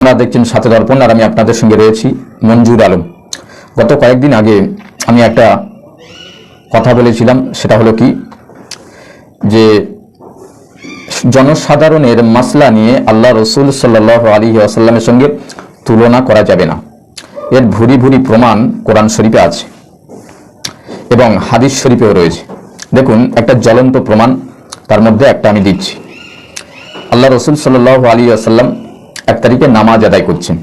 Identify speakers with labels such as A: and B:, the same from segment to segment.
A: আপনারা দেখছেন সাথে দর্পণ, আর আমি আপনাদের সঙ্গে রয়েছি মঞ্জুর আলম। গত কয়েকদিন আগে আমি একটা কথা বলেছিলাম, সেটা হলো কি যে জনসাধারণের মাসলা নিয়ে আল্লাহ রসুল সাল্লাল্লাহু আলাইহি ওয়াসাল্লামের সঙ্গে তুলনা করা যাবে না। এর ভুরি ভুরি প্রমাণ কোরআন শরীফে আছে এবং হাদিস শরীফেও রয়েছে। দেখুন, একটা জ্বলন্ত প্রমাণ তার মধ্যে একটা আমি দিচ্ছি। আল্লাহ রসুল সাল্লাল্লাহু আলাইহি ওয়াসাল্লাম এক তারিখে নামাজ আদায় করছেন,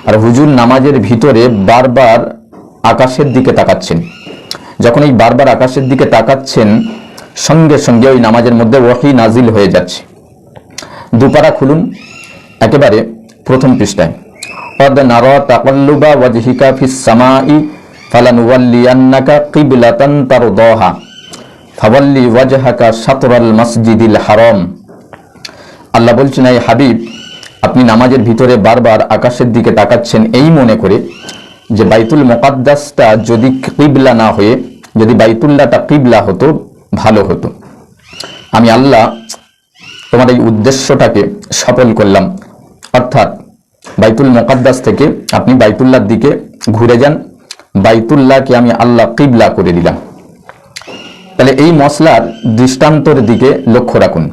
A: আর হুজুর নামাজের ভিতরে বারবার আকাশের দিকে তাকাচ্ছেন। যখন এই বারবার আকাশের দিকে তাকাচ্ছেন, সঙ্গে সঙ্গে ওই নামাজের মধ্যে ওয়াহি নাজিল হয়ে যাচ্ছে। দুপারা খুলুন, একেবারে প্রথম পৃষ্ঠায়, قد نرى تقلب وجهك في السماء فلنولينك قبلة ترضاها فول وجهك شطر المسجد الحرام। আল্লাহ বলছেন, এই হাবিব, আপনি নামাজের ভিতরে বারবার আকাশের দিকে তাকাচ্ছেন এই মনে করে যে বাইতুল মুকাদ্দাসটা যদি কিবলা না হয়ে যদি বাইতুল্লাহটা কিবলা হতো ভালো হতো। আমি আল্লাহ তোমার এই উদ্দেশ্যটাকে সফল করলাম, অর্থাৎ বাইতুল মুকাদ্দাস থেকে আপনি বাইতুল্লাহর দিকে ঘুরে যান, বাইতুল্লাহকে আমি আল্লাহ কিবলা করে দিলাম। তাহলে এই মসলার দৃষ্টান্তর দিকে লক্ষ্য রাখুন।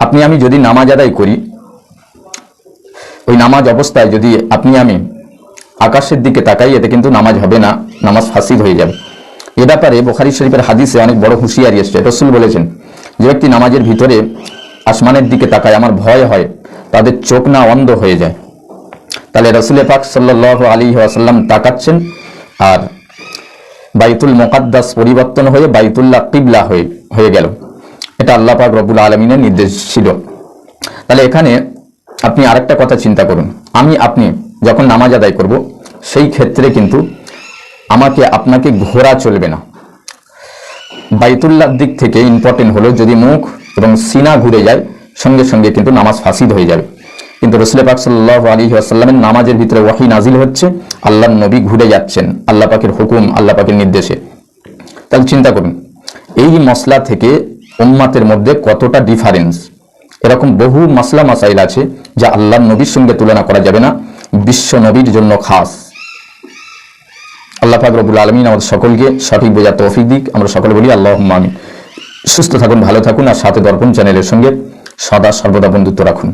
A: আপনি আমি যদি নামাজ আদায় করি, ওই নামাজ অবস্থায় যদি আপনি আমি আকাশের দিকে তাকাই, এতে কিন্তু নামাজ হবে না, নামাজ ফাসিদ হয়ে যাবে। এ ব্যাপারে বুখারী শরীফের হাদিসে অনেক বড় হুঁশিয়ারি এসেছে। রাসূল বলেছেন, যে ব্যক্তি নামাজের ভিতরে আসমানের দিকে তাকায়, আমার ভয় হয় তাদের চোখ না অন্ধ হয়ে যায়। তাহলে রাসূল পাক সাল্লাল্লাহু আলাইহি ওয়াসাল্লাম তাকাচ্ছেন, আর বাইতুল মুকাদ্দাস পরিবর্তন হয়ে বাইতুল্লাহ কিবলা হয়ে গেল। এটা আল্লাহ পাক রব্বুল আলামিনের নির্দেশ ছিল। তাহলে এখানে আপনি আরেকটা কথা চিন্তা করুন, আমি আপনি যখন নামাজ আদায় করব, সেই ক্ষেত্রে কিন্তু আমাকে আপনাকে ঘোরা চলবে না। বাইতুল্লাহর দিক থেকে ইম্পর্টেন্ট হলো যদি মুখ এবং সিনা ঘুরে যায়, সঙ্গে সঙ্গে কিন্তু নামাজ ফাসিদ হয়ে যাবে। কিন্তু রাসূল পাক সাল্লাল্লাহু আলাইহি ওয়াসাল্লামের নামাজের ভিতরে ওয়াহি নাজিল হচ্ছে, আল্লাহর নবী ঘুরে যাচ্ছেন আল্লাহ পাকের হুকুম, আল্লাহ পাকের নির্দেশে। তাহলে চিন্তা করুন, এই মসলা থেকে উম্মাতের মধ্যে কতটা ডিফারেন্স। এরকম বহু মাসলা মাসাইল আছে যা আল্লাহর নবীর সঙ্গে তুলনা করা যাবে না, বিশ্ব নবীর জন্য খাস। আল্লাহ পাক রব্বুল আলামিন আমাদের সকলকে সঠিক বোঝার তৌফিক দিক। আমরা সকলে বলি আল্লাহুম্মা আমিন। সুস্থ থাকুন, ভালো থাকুন, আর সাথে দর্পণ চ্যানেলের সঙ্গে সদা সর্বদা বন্ধুত্ব রাখুন।